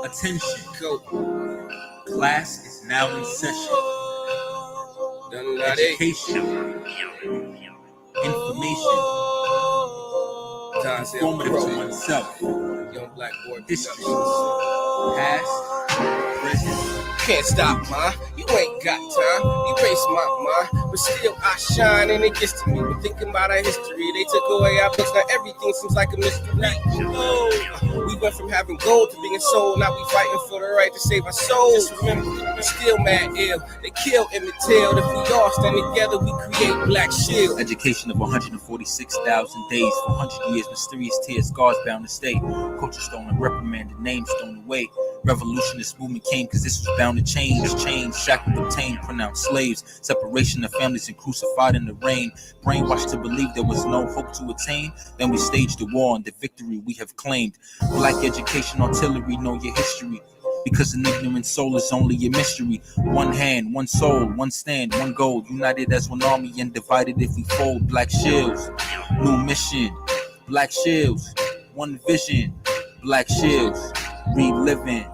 Attention, class is now in session. Education, information, informative to oneself. History, past, present. Can't stop, ma. You ain't got time. Erase my mind, but still I shine, and it gets to me. When thinking about our history, they took away our books. Now everything seems like a mystery. Oh, we went from having gold to being sold. Now we fighting for the right to save our souls. Just remember, we're still mad ill. They kill Emmett Till. If we all stand together, we create Black Shield. Education of 146,000 days, 400 years, mysterious tears, scars bound to stay. Culture stolen, reprimanded, names thrown away. Revolutionist movement came because this was bound to change. Chains, shackled, obtained, pronounced slaves. Separation of families and crucified in the rain. Brainwashed to believe there was no hope to attain. Then we staged the war and the victory we have claimed. Black education, artillery, know your history. Because an ignorant soul is only a mystery. One hand, one soul, one stand, one goal. United as one army and divided if we fold. Black shields, new mission. Black shields, one vision. Black shields, reliving.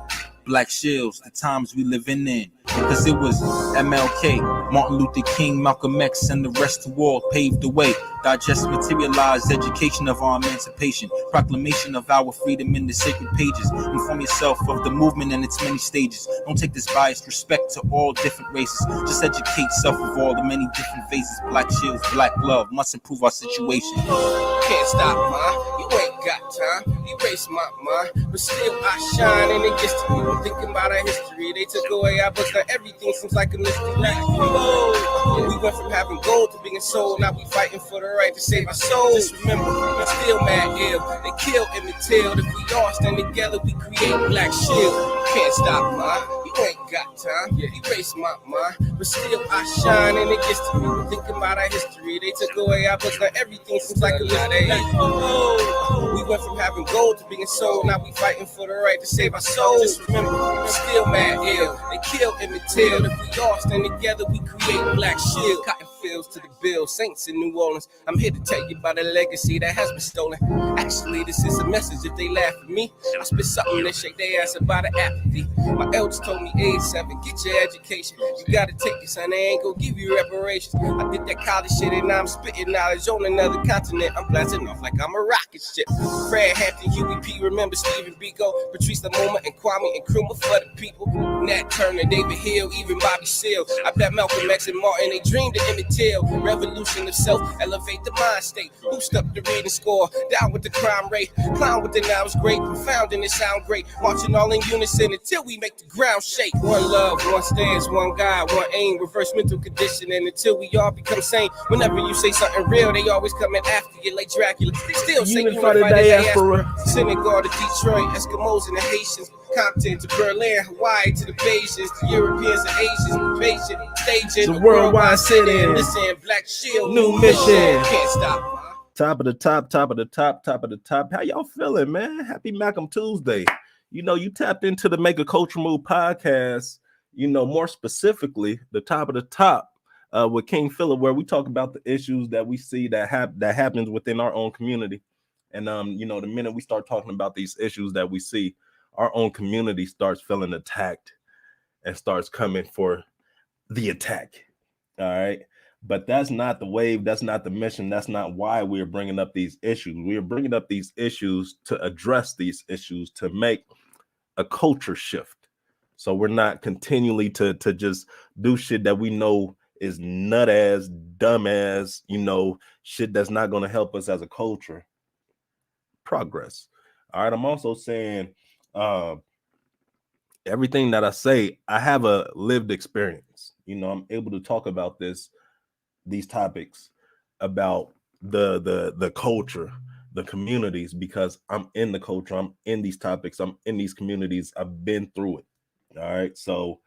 Black shields, the times we living in. Because it was MLK, Martin Luther King, Malcolm X, and the rest of all paved the way. Digest, materialize, education of our emancipation. Proclamation of our freedom in the sacred pages. Inform yourself of the movement and its many stages. Don't take this biased respect to all different races. Just educate self of all the many different phases. Black shields, black love, must improve our situation. Can't stop, ma. You ain't got time. Erase my mind, but still I shine, and it gets to me. When thinking about our history, they took away our books. Now everything seems like a mystery. Oh, we went from having gold to being sold. Now we fighting for the right to save our souls. Just remember, we're still mad ill. They kill Emmett Till. If we all stand together, we create Black Shield. Can't stop, ma. You ain't got time. Erase my mind, but still I shine, and it gets to me. When thinking about our history, they took away our books. Now everything seems like a mystery. Oh, we went from having gold to being sold. Now we fighting for the right to save our souls. Just remember, we're still mad ill. They kill Emmett Till. If we all stand together, we create Black Shield. Cotton fields to the bill, saints in New Orleans. I'm here to tell you about a legacy that has been stolen. Actually, this is a message. If they laugh at me, I spit something that shake their ass about an apathy. My elders told me age 7, get your education. You gotta take it, son. They ain't gonna give you reparations. I did that college shit and now I'm spitting knowledge on another continent. I'm blasting off like I'm a rocket ship. Fred Hampton, Huey P. Remember Stephen Biko, Patrice Lumumba, and Kwame Nkrumah for the people. Nat Turner, David Hill, even Bobby Seale. I bet Malcolm X and Martin, they dreamed of Emmett Till. Revolution of self, elevate the mind state. Boost up the reading score, down with the crime rate. Clown with the nouns great, confounding it sound great. Marching all in unison until we make the ground shake. One love, one stance, one God, one aim. Reverse mental conditioning until we all become sane. Whenever you say something real, they always coming after you like Dracula. Still say Unify the diaspora. Senegal to Detroit, Eskimos and the Haitians, Compton to Berlin, Hawaii to the Bayesians, the Europeans and Asians, patient, staging, the worldwide sit-in. Listen, Black Shield, new mission. Can't stop. Top of the top, top of the top, top of the top. How y'all feeling, man? Happy Malcolm Tuesday. You know, you tapped into the Make a Culture Move podcast, you know, more specifically, the top of the top with King Phillip, where we talk about the issues that we see that happens within our own community. And, you know, the minute we start talking about these issues that we see, our own community starts feeling attacked and starts coming for the attack. All right. But that's not the wave. That's not the mission. That's not why we're bringing up these issues. We are bringing up these issues to address these issues, to make a culture shift. So we're not continually to just do shit that we know is nut ass, dumb ass, you know, shit that's not going to help us as a culture progress. All right. I'm also saying everything that I say, I have a lived experience. You know, I'm able to talk about these topics about the culture, the communities, because I'm in the culture, I'm in these topics, I'm in these communities, I've been through it. All right. So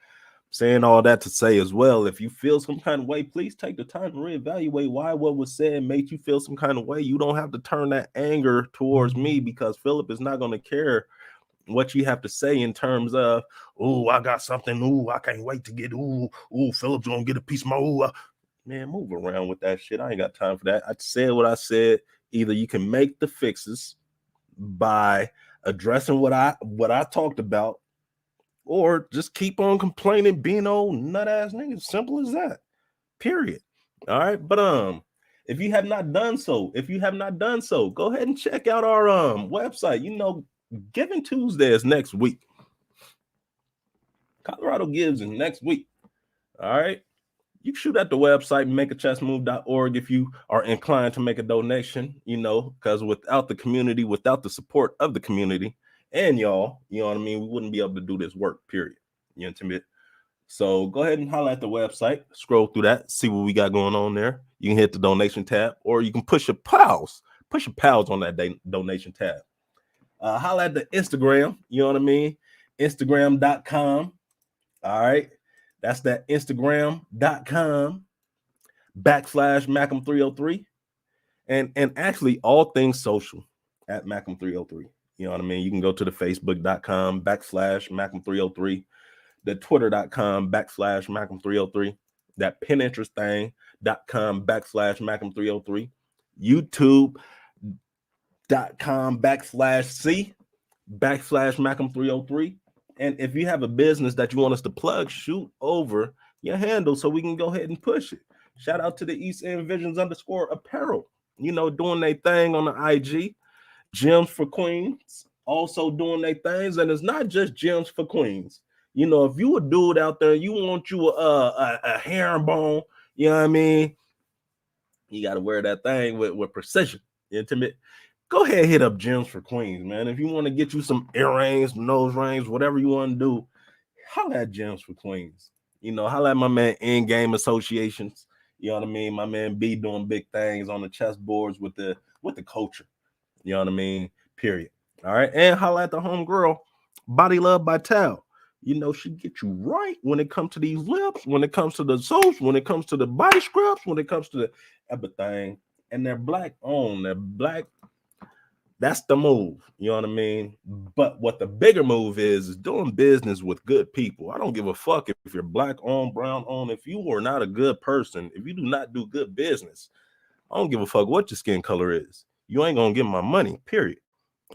saying all that to say as well, if you feel some kind of way, please take the time to reevaluate why what was said made you feel some kind of way. You don't have to turn that anger towards me, because Phillip is not going to care what you have to say in terms of, oh, I got something, ooh, I can't wait to get, ooh, Phillip's gonna get a piece of my ooh. Man, move around with that shit. I ain't got time for that. I said what I said. Either you can make the fixes by addressing what I talked about, or just keep on complaining, being old nut ass niggas. Simple as that. Period. All right. But if you have not done so, go ahead and check out our website. Giving Tuesday is next week. Colorado Gives is next week. All right. You can shoot at the website, makeachessmove.org, if you are inclined to make a donation, because without the community, without the support of the community and y'all, you know what I mean, we wouldn't be able to do this work, period. You know what I mean? So go ahead and holler at the website, scroll through that, see what we got going on there. You can hit the donation tab, or you can push your pals on that donation tab. Holler at the Instagram, you know what I mean? Instagram.com. All right. That's that Instagram.com /Macam303. And actually all things social at Macam303. You know what I mean? You can go to the Facebook.com /Macam303, the Twitter.com /Macam303, that Pinterest thing.com /Macam303, YouTube.com /C /Macam303. And if you have a business that you want us to plug, shoot over your handle so we can go ahead and push it. Shout out to the East End Visions _apparel, doing their thing on the IG. Gems for Queens also doing their things. And it's not just Gems for Queens. If you a dude out there, you want you a herringbone, you know what I mean? You got to wear that thing with precision, intimate. Go ahead and hit up Gems for Queens, man. If you want to get you some earrings, nose rings, whatever you want to do, holla at Gems for Queens. Holla at my man In Game Associations. You know what I mean? My man B doing big things on the chessboards with the culture. You know what I mean? Period. All right. And holla at the homegirl, Body Love by Tal. She get you right when it comes to these lips, when it comes to the soaps, when it comes to the body scrubs, when it comes to the everything. And they're black owned. They're black. That's the move, you know what I mean? But what the bigger move is doing business with good people. I don't give a fuck if you're black owned, brown owned. If you are not a good person, if you do not do good business, I don't give a fuck what your skin color is. You ain't gonna get my money, period.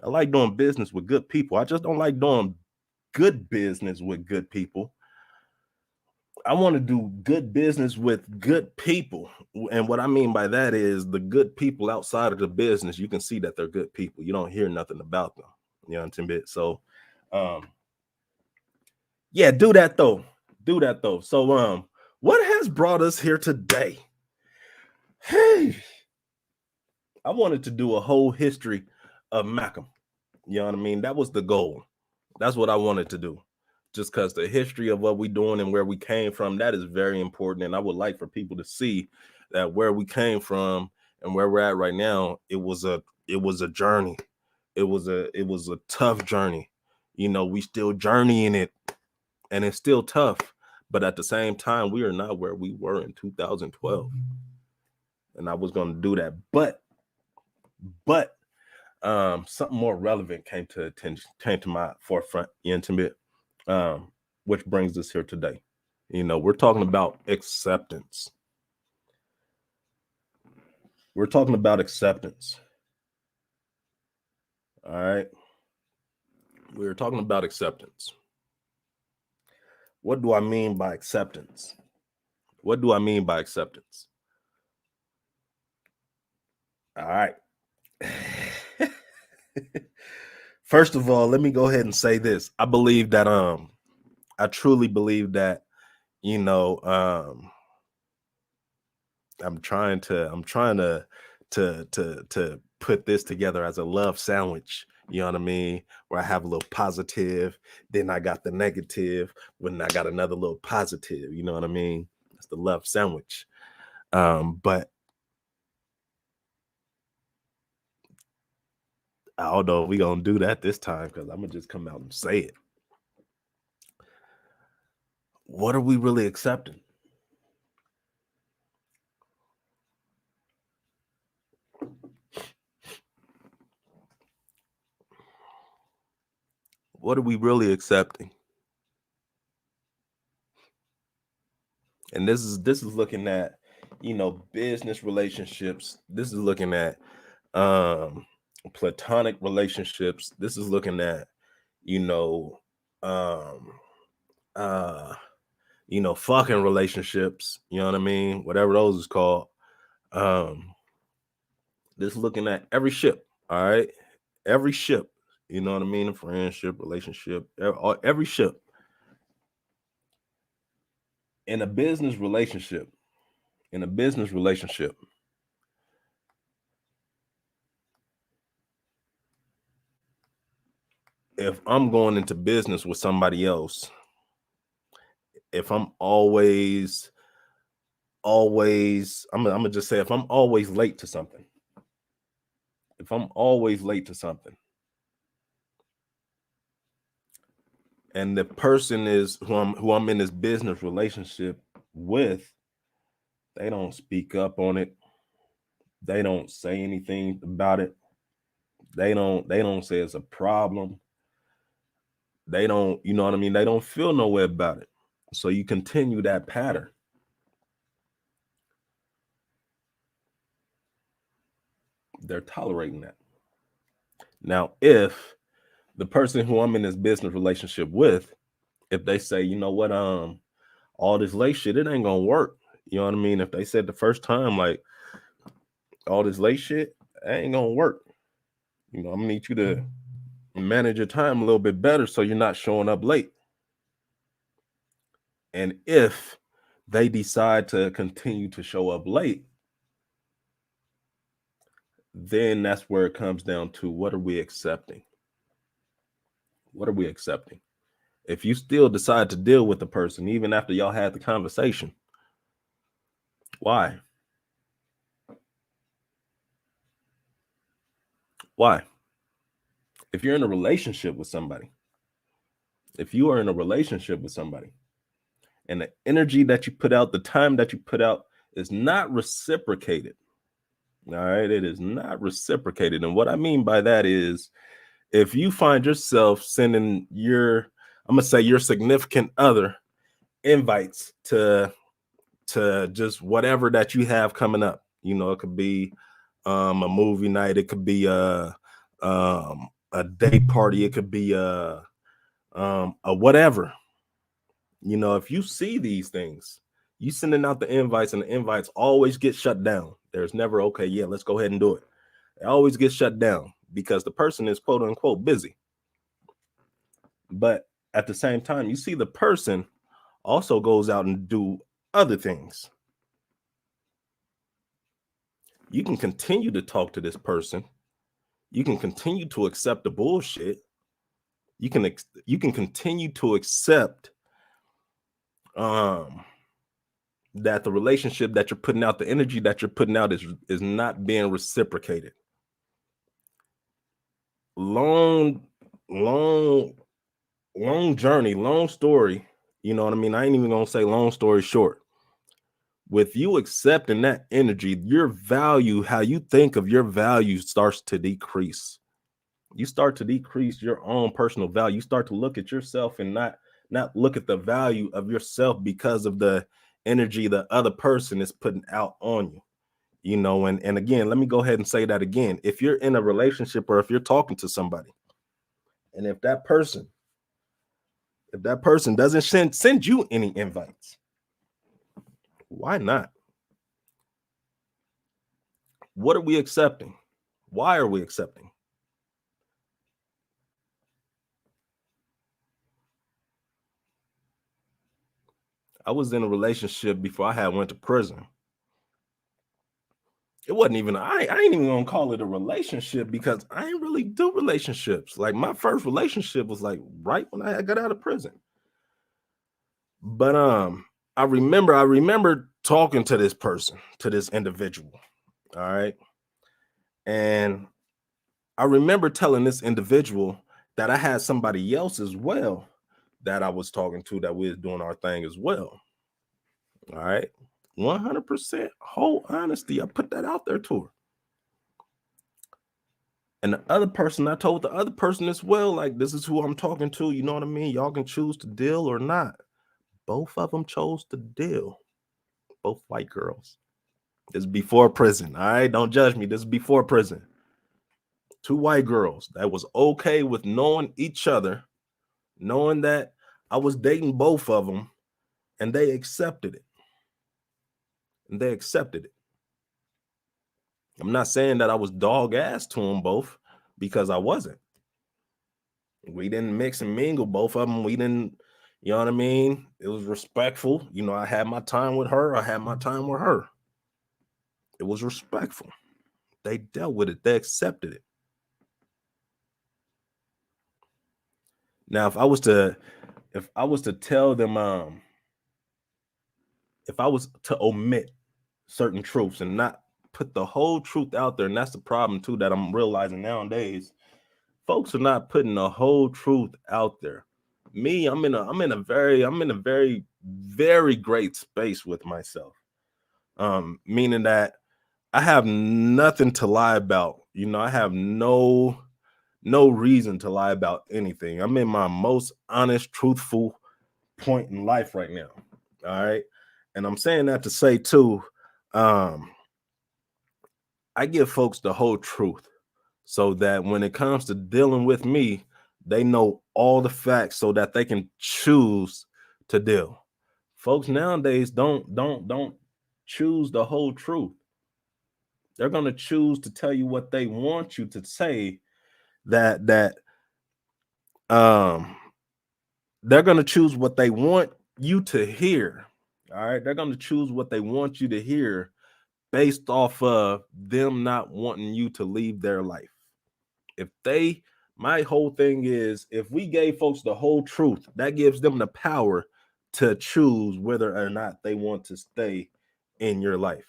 I like doing business with good people. I just don't like doing good business with good people. I want to do good business with good people. And what I mean by that is the good people outside of the business, you can see that they're good people. You don't hear nothing about them. You know what I'm saying? So, yeah, do that though. So, what has brought us here today? Hey, I wanted to do a whole history of Macam. You know what I mean? That was the goal. That's what I wanted to do. Just because the history of what we're doing and where we came from, that is very important. And I would like for people to see that where we came from and where we're at right now, it was a journey. It was a tough journey. We still journeying it, and it's still tough. But at the same time, we are not where we were in 2012. And I was going to do that. But something more relevant came to my forefront, intimate. Which brings us here today. We're talking about acceptance. All right. We're talking about acceptance. What do I mean by acceptance? All right. First of all, let me go ahead and say this. I believe that I truly believe that I'm trying to put this together as a love sandwich. You know what I mean? Where I have a little positive, then I got the negative, when I got another little positive. You know what I mean? That's the love sandwich. But I don't know if we're gonna do that this time, because I'm gonna just come out and say it. What are we really accepting? What are we really accepting? And this is looking at, business relationships. This is looking at platonic relationships. This is looking at, you know, fucking relationships, you know what I mean? Whatever those is called. This is looking at every ship, all right? Every ship, you know what I mean? A friendship, relationship, every ship. In a business relationship, if I'm going into business with somebody else, if I'm always, I'm gonna just say, if I'm always late to something, and the person is who I'm in this business relationship with, they don't speak up on it, they don't say anything about it, they don't say it's a problem, they don't, you know what I mean, they don't feel no way about it, so you continue that pattern. They're tolerating that. Now, if the person who I'm in this business relationship with, if they say, you know what, all this late shit, it ain't gonna work. You know what I mean? If they said the first time, like, all this late shit, it ain't gonna work. You know, I'm gonna need you to manage your time a little bit better so you're not showing up late. And if they decide to continue to show up late, then that's where it comes down to, what are we accepting? What are we accepting? If you still decide to deal with the person even after y'all had the conversation, why? Why? If you're in a relationship with somebody, if you are in a relationship with somebody, and the energy that you put out, the time that you put out is not reciprocated, all right, it is not reciprocated. And what I mean by that is, if you find yourself sending your, I'm gonna say, your significant other invites to just whatever that you have coming up, you know, it could be a movie night, it could be a day party, it could be a whatever, you know, if you see these things, you sending out the invites, and the invites always get shut down. There's never, okay, yeah, let's go ahead and do it. It always gets shut down because the person is quote unquote busy. But at the same time, you see the person also goes out and do other things. You can continue to talk to this person. You can continue to accept the bullshit. You can continue to accept that the relationship that you're putting out, the energy that you're putting out is not being reciprocated. Long journey, long story. You know what I mean? I ain't even gonna say long story short. With you accepting that energy, your value, how you think of your value, starts to decrease. You start to decrease your own personal value. You start to look at yourself and not look at the value of yourself because of the energy the other person is putting out on you. You know, and again, let me go ahead and say that again. If you're in a relationship, or if you're talking to somebody, and if that person doesn't send you any invites, why not? What are we accepting? Why are we accepting? I was in a relationship before I went to prison. It wasn't even, I ain't even gonna call it a relationship, because I ain't really do relationships. Like, my first relationship was like right when I got out of prison. But I remember talking to this person, to this individual. All right. And I remember telling this individual that I had somebody else as well that I was talking to, that we was doing our thing as well. All right. 100% whole honesty. I put that out there to her. And the other person, I told the other person as well, like, this is who I'm talking to. You know what I mean? Y'all can choose to deal or not. Both of them chose to deal. Both white girls. This is before prison. All right. Don't judge me. This is before prison. Two white girls that was okay with knowing each other, knowing that I was dating both of them, and they accepted it. And they accepted it. I'm not saying that I was dog ass to them both, because I wasn't. We didn't mix and mingle both of them. We didn't, you know what I mean? It was respectful. You know, I had my time with her. I had my time with her. It was respectful. They dealt with it. They accepted it. Now, if I was to tell them, if I was to omit certain truths and not put the whole truth out there, and that's the problem too that I'm realizing nowadays, folks are not putting the whole truth out there. Me, I'm in a very, very great space with myself. Meaning that I have nothing to lie about. You know, I have no reason to lie about anything. I'm in my most honest, truthful point in life right now. All right. And I'm saying that to say too, I give folks the whole truth so that when it comes to dealing with me, they know all the facts so that they can choose to deal. Folks nowadays don't choose the whole truth. They're going to choose to tell you what they want you to say, that they're going to choose what they want you to hear. All right, they're going to choose what they want you to hear based off of them not wanting you to leave their life. My whole thing is, if we gave folks the whole truth, that gives them the power to choose whether or not they want to stay in your life.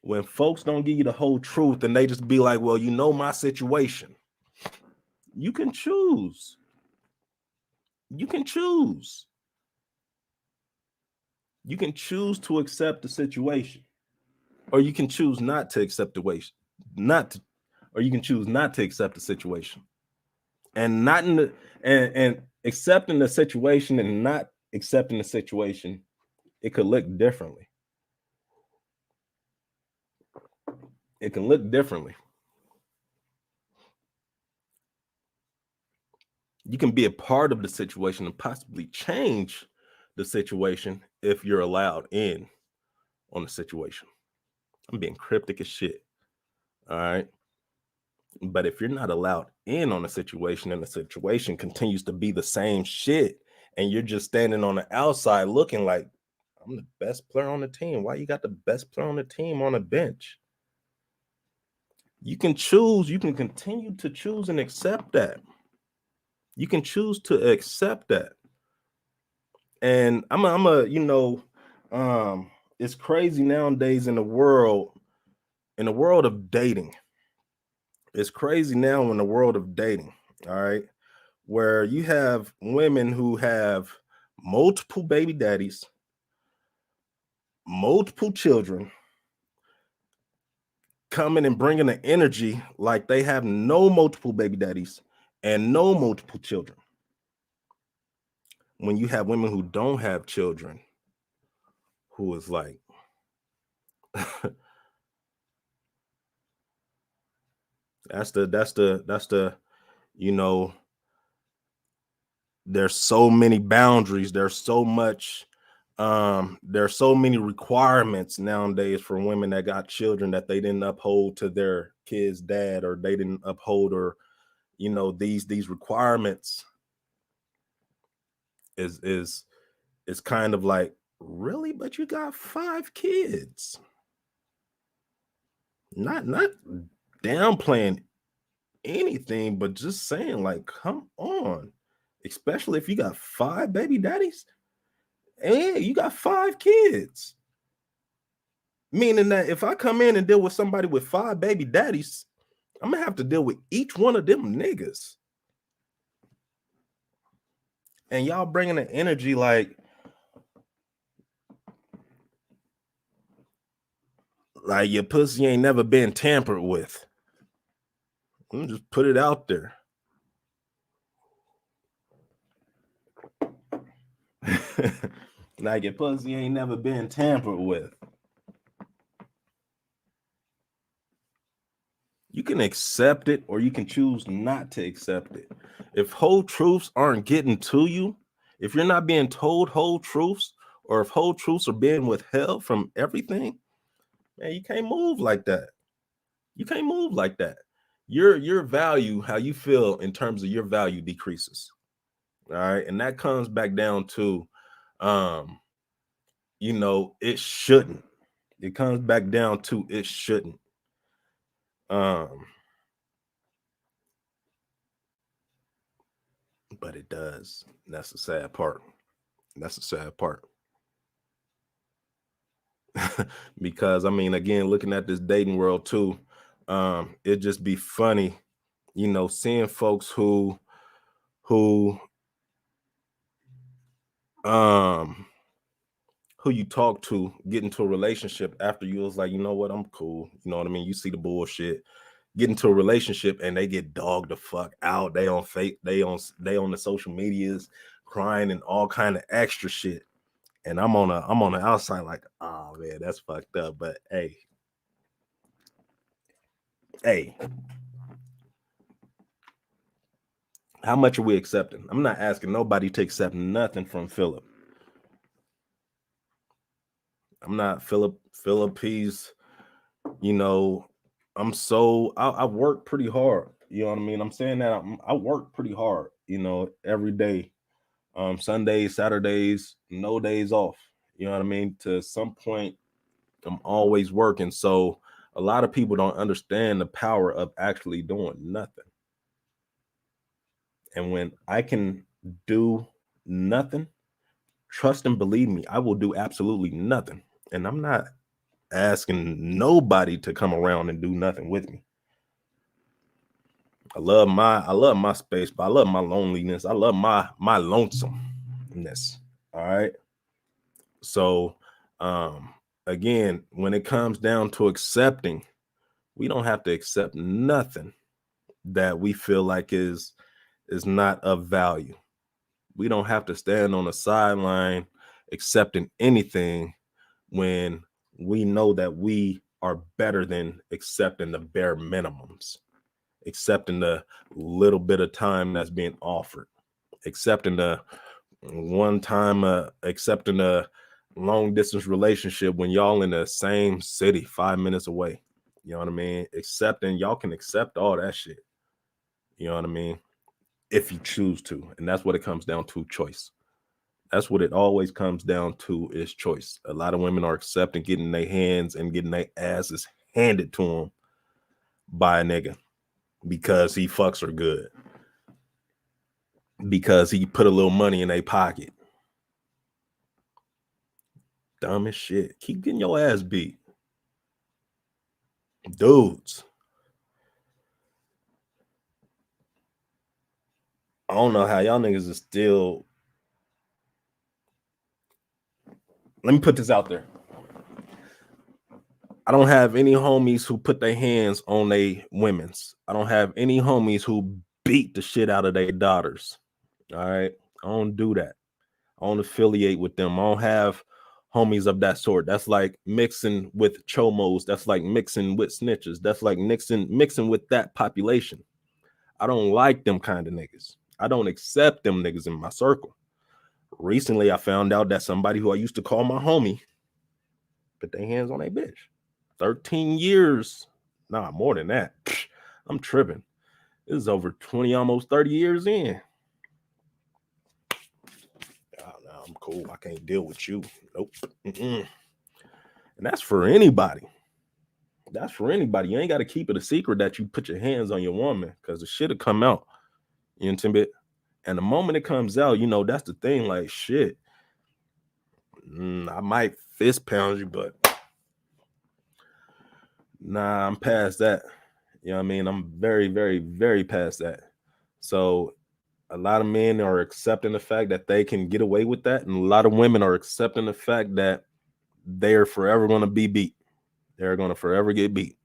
When folks don't give you the whole truth and they just be like, well, you know my situation, you can choose. You can choose. You can choose to accept the situation, or you can choose not to accept the situation, or you can choose not to accept the situation. And not in the and accepting the situation and not accepting the situation, it could look differently. It can look differently. You can be a part of the situation and possibly change the situation if you're allowed in on the situation. I'm being cryptic as shit. All right. But if you're not allowed in on a situation and the situation continues to be the same shit, and you're just standing on the outside looking like, I'm the best player on the team. Why you got the best player on the team on a bench? You can choose. You can continue to choose and accept that. You can choose to accept that. And it's crazy nowadays in the world of dating. It's crazy now in the world of dating. All right. Where you have women who have multiple baby daddies, multiple children, coming and bringing the energy like they have no multiple baby daddies and no multiple children. When you have women who don't have children, who is like, that's the, you know, there's so many boundaries. There's so many requirements nowadays for women that got children that they didn't uphold to their kid's dad, or they didn't uphold, or, you know, these requirements is kind of like, really? But you got 5 kids. Not downplaying anything, but just saying, like, come on. Especially if you got 5 baby daddies and you got 5 kids. Meaning that if I come in and deal with somebody with 5 baby daddies, I'm gonna have to deal with each one of them niggas. And y'all bringing the energy like your pussy ain't never been tampered with. Let me just put it out there. Like your pussy ain't never been tampered with. can accept it or you can choose not to accept it. If whole truths aren't getting to you, if you're not being told whole truths, or if whole truths are being withheld from everything, man, you can't move like that. You can't move like that. Your value, how you feel in terms of your value decreases. All right. And that comes back down to it shouldn't. It comes back down to it shouldn't. But it does. That's the sad part. That's the sad part. Because I mean, again, looking at this dating world too, it just be funny, seeing folks who you talk to get into a relationship after you was like, you know what, I'm cool. You know what I mean? You see the bullshit, get into a relationship and they get dogged the fuck out. They on fake, they on the social medias crying and all kind of extra shit. And I'm on the outside like, oh man, that's fucked up. But hey, how much are we accepting? I'm not asking nobody to accept nothing from Phillip. I'm not Phillip. He's, I work pretty hard. You know what I mean? I'm saying that I work pretty hard, every day. Sundays, Saturdays, no days off. You know what I mean? To some point, I'm always working. So a lot of people don't understand the power of actually doing nothing. And when I can do nothing, trust and believe me, I will do absolutely nothing. And I'm not asking nobody to come around and do nothing with me. I love my space, but I love my loneliness. I love my lonesomeness. All right. So again, when it comes down to accepting, we don't have to accept nothing that we feel like is not of value. We don't have to stand on the sideline accepting anything when we know that we are better than accepting the bare minimums, accepting the little bit of time that's being offered, accepting the one time, accepting a long distance relationship when y'all in the same city, 5 minutes away. You know what I mean? Accepting, y'all can accept all that shit. You know what I mean? If you choose to. And that's what it comes down to, choice. That's what it always comes down to, is choice. A lot of women are accepting getting their hands and getting their asses handed to them by a nigga because he fucks her good, because he put a little money in their pocket. Dumb as shit. Keep getting your ass beat. Dudes, I don't know how y'all niggas is still. Let me put this out there. I don't have any homies who put their hands on their women's. I don't have any homies who beat the shit out of their daughters. All right. I don't do that. I don't affiliate with them. I don't have homies of that sort. That's like mixing with chomos. That's like mixing with snitches. That's like mixing with that population. I don't like them kind of niggas. I don't accept them niggas in my circle. Recently, I found out that somebody who I used to call my homie put their hands on a bitch. 13 years. Nah, more than that. I'm tripping. This is over 20, almost 30 years in. Oh, I'm cool. I can't deal with you. Nope. And that's for anybody. That's for anybody. You ain't got to keep it a secret that you put your hands on your woman, because the shit will come out. You know what I'm saying? And the moment it comes out, that's the thing. Like, shit, I might fist pound you, but nah, I'm past that. You know what I mean? I'm very, very, very past that. So a lot of men are accepting the fact that they can get away with that. And a lot of women are accepting the fact that they're forever going to be beat. They're going to forever get beat.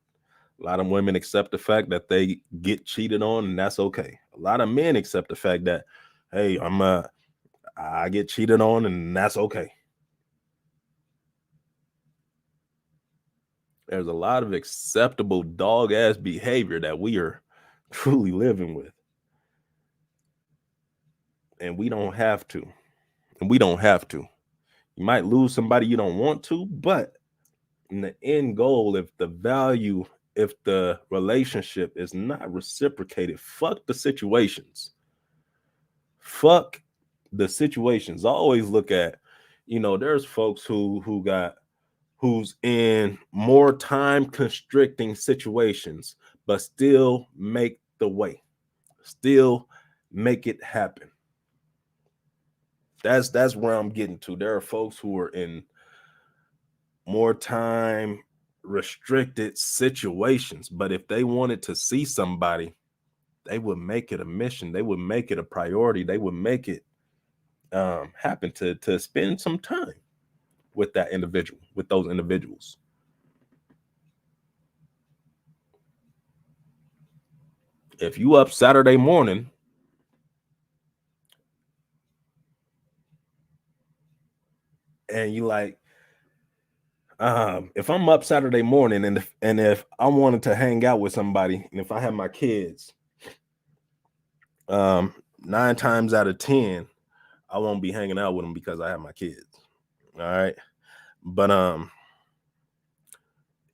A lot of women accept the fact that they get cheated on, and that's okay. A lot of men accept the fact that, hey, I get cheated on, and that's okay. There's a lot of acceptable dog ass behavior that we are truly living with. And we don't have to. And we don't have to. You might lose somebody you don't want to, but in the end goal, if the relationship is not reciprocated, fuck the situations. Fuck the situations. I always look at, there's folks who's in more time constricting situations, but still make the way, still make it happen. That's where I'm getting to. There are folks who are in more time restricted situations, but if they wanted to see somebody, they would make it a mission. They would make it a priority. They would make it happen to spend some time with that individual, with those individuals. If you up Saturday morning and you like, if I'm up Saturday morning and if I wanted to hang out with somebody, and if I have my kids, 9 times out of 10, I won't be hanging out with them because I have my kids. All right. But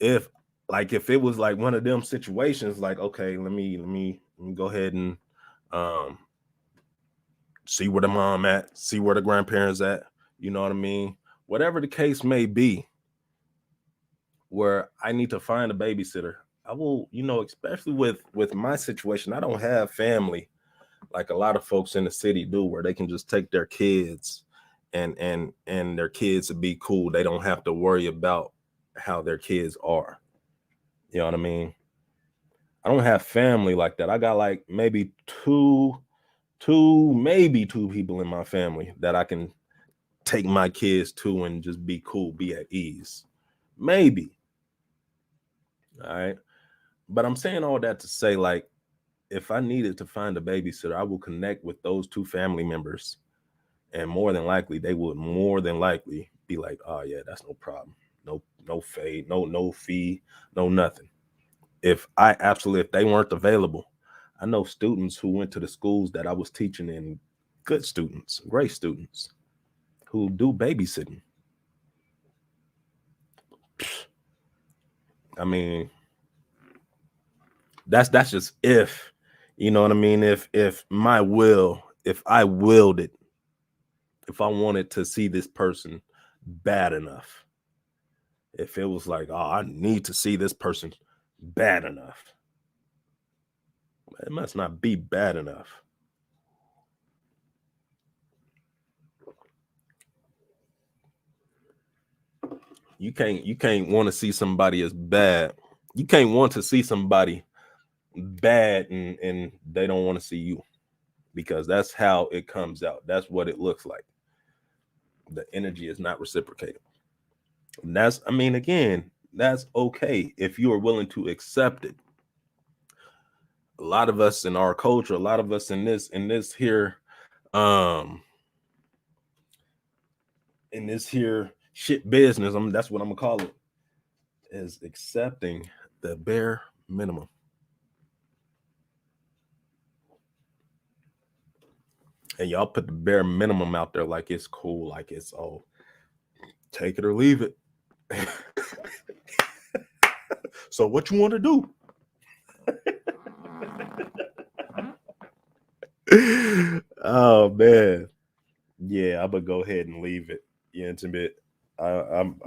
if it was like one of them situations, like, okay, let me go ahead and see where the mom at, see where the grandparents at, you know what I mean? Whatever the case may be, where I need to find a babysitter, I will, especially with my situation, I don't have family like a lot of folks in the city do, where they can just take their kids and their kids would be cool. They don't have to worry about how their kids are. You know what I mean? I don't have family like that. I got like maybe two people in my family that I can take my kids to and just be cool, be at ease. Maybe. All right. But I'm saying all that to say, like, if I needed to find a babysitter, I will connect with those 2 family members. And more than likely, they would more than likely be like, oh yeah, that's no problem. No fee, no fee, no nothing. If they weren't available, I know students who went to the schools that I was teaching in, good students, great students, who do babysitting. I mean, that's just if, you know what I mean? If I willed it, if I wanted to see this person bad enough, if it was like, oh, I need to see this person bad enough, it must not be bad enough. You can't want to see somebody as bad. You can't want to see somebody bad and they don't want to see you, because that's how it comes out. That's what it looks like. The energy is not reciprocated. And again, that's okay if you are willing to accept it. A lot of us in our culture, a lot of us in this here shit business, that's what I'm gonna call it, is accepting the bare minimum. And y'all put the bare minimum out there like it's cool, like it's, oh, take it or leave it. So what you want to do? Oh man, yeah, I'm gonna go ahead and leave it. Yeah, intimate. I'm.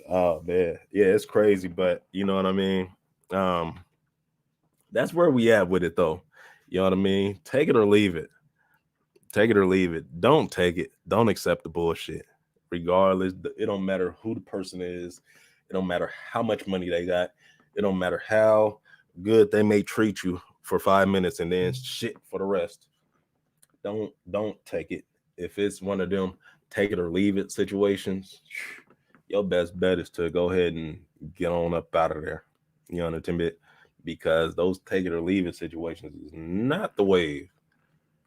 Oh man, yeah, it's crazy, but you know what I mean. That's where we at with it, though. You know what I mean? Take it or leave it. Take it or leave it. Don't take it. Don't accept the bullshit. Regardless, it don't matter who the person is. It don't matter how much money they got. It don't matter how good they may treat you for 5 minutes and then shit for the rest. Don't take it. If it's one of them take it or leave it situations, your best bet is to go ahead and get on up out of there. You understand it? Because those take it or leave it situations is not the wave.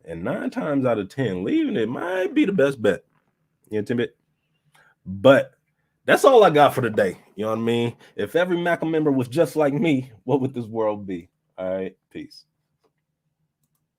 And 9 times out of 10, leaving it might be the best bet. You understand it? But That's all I got for today. You know what I mean? If every Malcolm member was just like me, what would this world be? All right, peace.